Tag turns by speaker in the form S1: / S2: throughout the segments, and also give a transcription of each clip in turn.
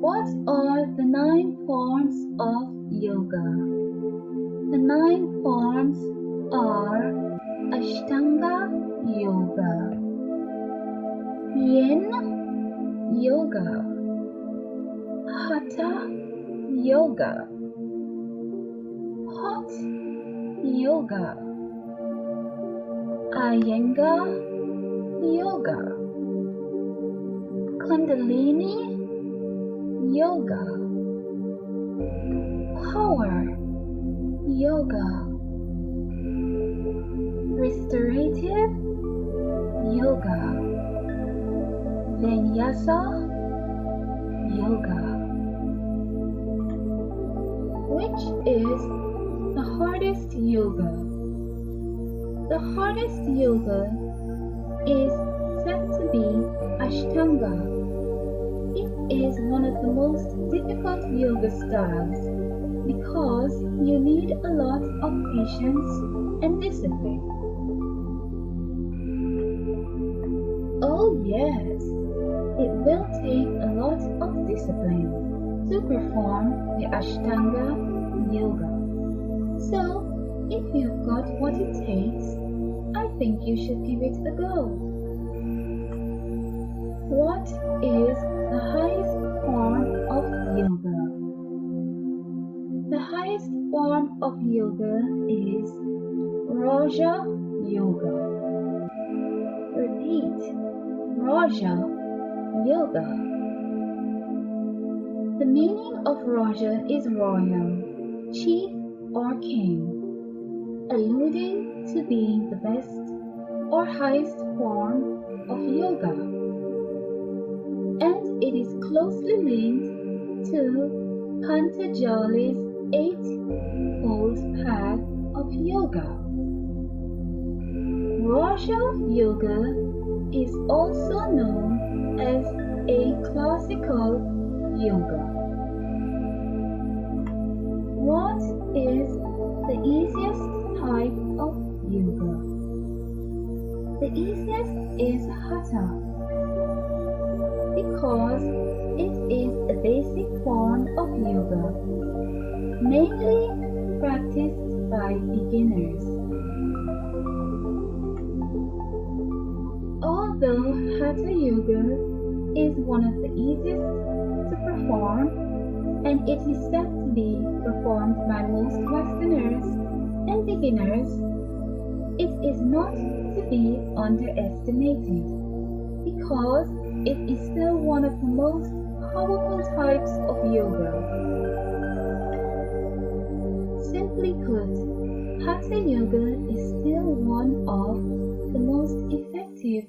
S1: What are the 9 forms of yoga? The 9 forms are Ashtanga Yoga, Yin Yoga, Hatha Yoga, Hot Yoga, Iyengar Yoga, Kundalini Yoga, Power Yoga, Restorative Yoga, Vinyasa Yoga. Which is the hardest yoga? The hardest yoga is said to be Ashtanga. It is one of the most difficult yoga styles because you need a lot of patience and discipline. Oh yes, it will take a lot of discipline to perform the Ashtanga Yoga. So, if you've got what it takes, I think you should give it a go. What is the highest form of yoga? The highest form of yoga is Raja Yoga. Repeat, Raja Yoga. The meaning of Raja is royal, chief or king, alluding to being the best or highest form of yoga. And it is closely linked to Patanjali's 8-fold path of yoga. Raja Yoga is also known as a classical yoga. What is the easiest type of yoga? The easiest is Hatha because it is a basic form of yoga, mainly practiced by beginners. Although Hatha Yoga is one of the easiest to perform, and it is said to be performed by most Westerners and beginners, it is not to be underestimated because it is still one of the most powerful types of yoga. Simply put, Hatha Yoga is still one of the most effective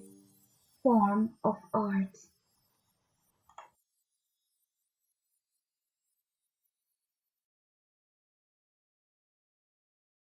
S1: form of art.